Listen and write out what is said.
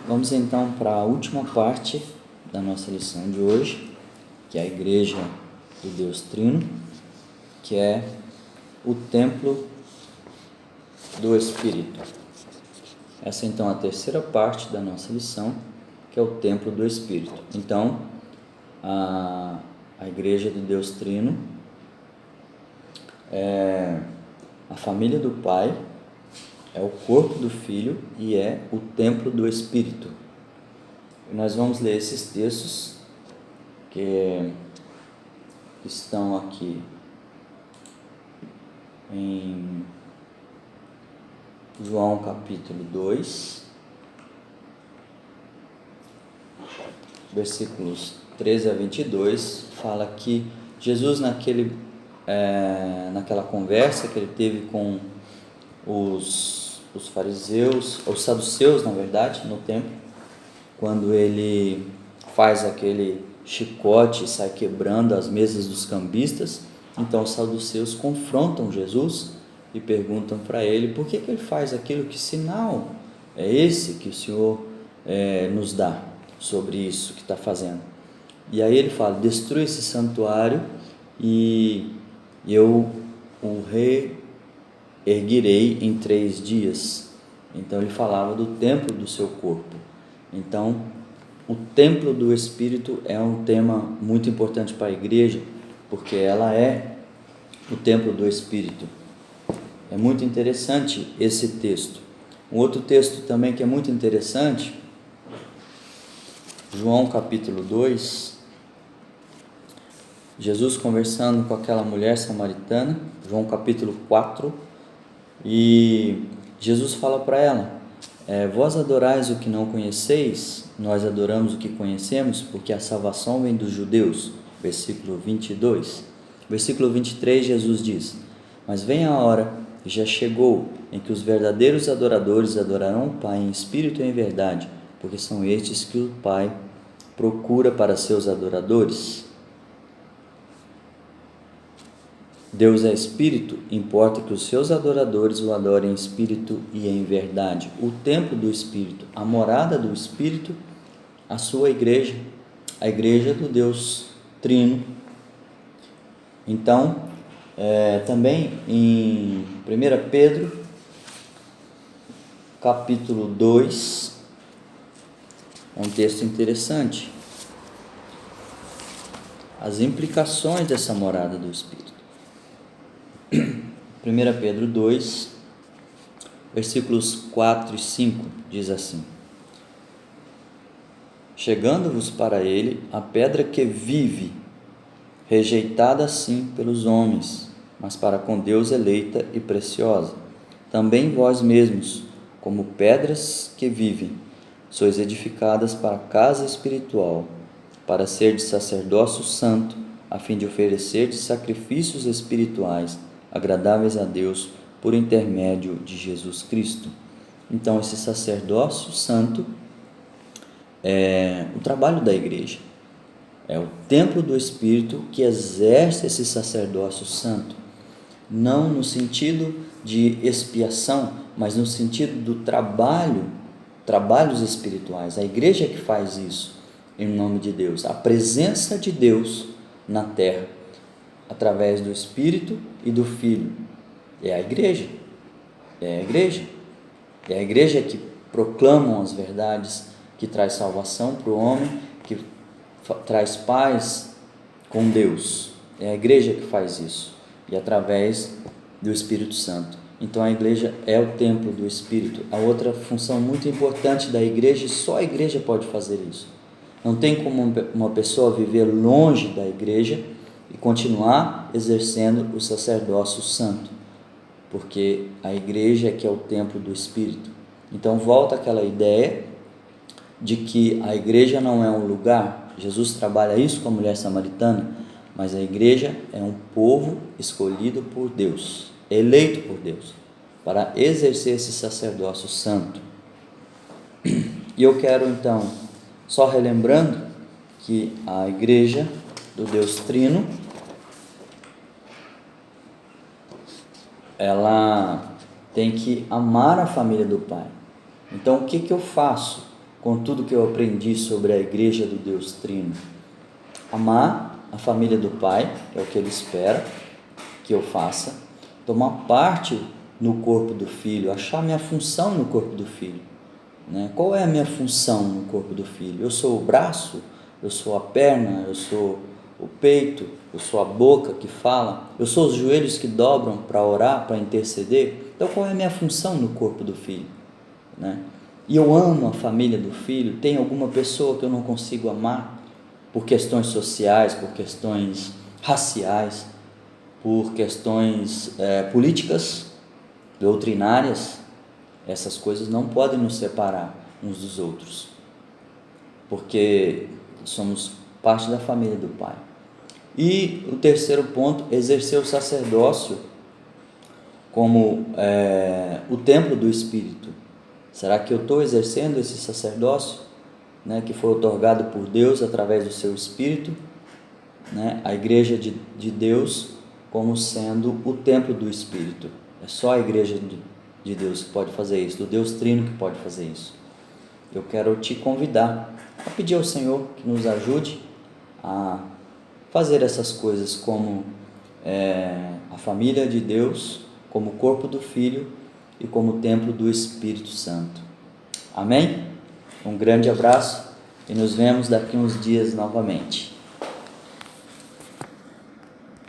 Vamos então para a última parte da nossa lição de hoje, que é a Igreja do Deus Trino, que é o Templo do Espírito. Essa então é a terceira parte da nossa lição, que é o Templo do Espírito. Então, a Igreja do Deus Trino é a família do Pai, é o corpo do Filho e é o templo do Espírito. E nós vamos ler esses textos que estão aqui em João capítulo 2, versículos 13 a 22, fala que Jesus naquela conversa que ele teve com os fariseus, os saduceus, na verdade, no templo, quando ele faz aquele chicote e sai quebrando as mesas dos cambistas, então os saduceus confrontam Jesus e perguntam para ele por que ele faz aquilo, que sinal é esse que o Senhor nos dá sobre isso que está fazendo. E aí ele fala: destrua esse santuário e eu o reerguirei em 3 dias. Então ele falava do templo do seu corpo. Então o templo do Espírito é um tema muito importante para a igreja, porque ela é o templo do Espírito. É muito interessante esse texto. Um outro texto também que é muito interessante, João capítulo 2, Jesus conversando com aquela mulher samaritana, João capítulo 4, e Jesus fala para ela: vós adorais o que não conheceis, nós adoramos o que conhecemos, porque a salvação vem dos judeus. Versículo 22. Versículo 23, Jesus diz: mas vem a hora, e já chegou, em que os verdadeiros adoradores adorarão o Pai em espírito e em verdade, porque são estes que o Pai procura para seus adoradores. Deus é espírito, importa que os seus adoradores o adorem em espírito e em verdade. O templo do Espírito, a morada do Espírito, a sua igreja, a igreja do Deus Trino. Então, também em 1 Pedro, capítulo 2, é um texto interessante. As implicações dessa morada do Espírito. 1 Pedro 2, versículos 4 e 5, diz assim: chegando-vos para ele a pedra que vive, rejeitada sim pelos homens, mas para com Deus eleita e preciosa. Também vós mesmos, como pedras que vivem, sois edificadas para a casa espiritual, para ser de sacerdócio santo, a fim de oferecer de sacrifícios espirituais agradáveis a Deus por intermédio de Jesus Cristo. Então, esse sacerdócio santo é o trabalho da igreja, é o templo do Espírito que exerce esse sacerdócio santo, não no sentido de expiação, mas no sentido do trabalhos espirituais. A igreja é que faz isso em nome de Deus, a presença de Deus na terra, através do Espírito e do Filho. É a igreja que proclamam as verdades, que traz salvação para o homem, que traz paz com Deus. É a igreja que faz isso, e através do Espírito Santo. Então a igreja é o templo do Espírito. A outra função muito importante da igreja, e só a igreja pode fazer isso. Não tem como uma pessoa viver longe da igreja e continuar exercendo o sacerdócio santo, porque a igreja é que é o templo do Espírito. Então volta aquela ideia de que a igreja não é um lugar. Jesus trabalha isso com a mulher samaritana, mas a igreja é um povo escolhido por Deus, eleito por Deus, para exercer esse sacerdócio santo. E eu quero então, só relembrando, que a igreja do Deus Trino, ela tem que amar a família do Pai. Então o que eu faço com tudo que eu aprendi sobre a igreja do Deus Trino. Amar a família do Pai, é o que Ele espera que eu faça. Tomar parte no corpo do Filho, achar minha função no corpo do Filho. Né? Qual é a minha função no corpo do Filho? Eu sou o braço? Eu sou a perna? Eu sou o peito? Eu sou a boca que fala? Eu sou os joelhos que dobram para orar, para interceder? Então qual é a minha função no corpo do Filho? Né? E eu amo a família do Filho. Tem alguma pessoa que eu não consigo amar por questões sociais, por questões raciais, por questões políticas, doutrinárias? Essas coisas não podem nos separar uns dos outros, porque somos parte da família do Pai. E o terceiro ponto, exercer o sacerdócio como o templo do Espírito. Será que eu estou exercendo esse sacerdócio, né, que foi otorgado por Deus através do seu Espírito, né, a igreja de Deus como sendo o templo do Espírito? É só a igreja de Deus que pode fazer isso, do Deus Trino que pode fazer isso. Eu quero te convidar a pedir ao Senhor que nos ajude a fazer essas coisas como a família de Deus, como o corpo do Filho e como o templo do Espírito Santo. Amém? Um grande abraço e nos vemos daqui uns dias novamente.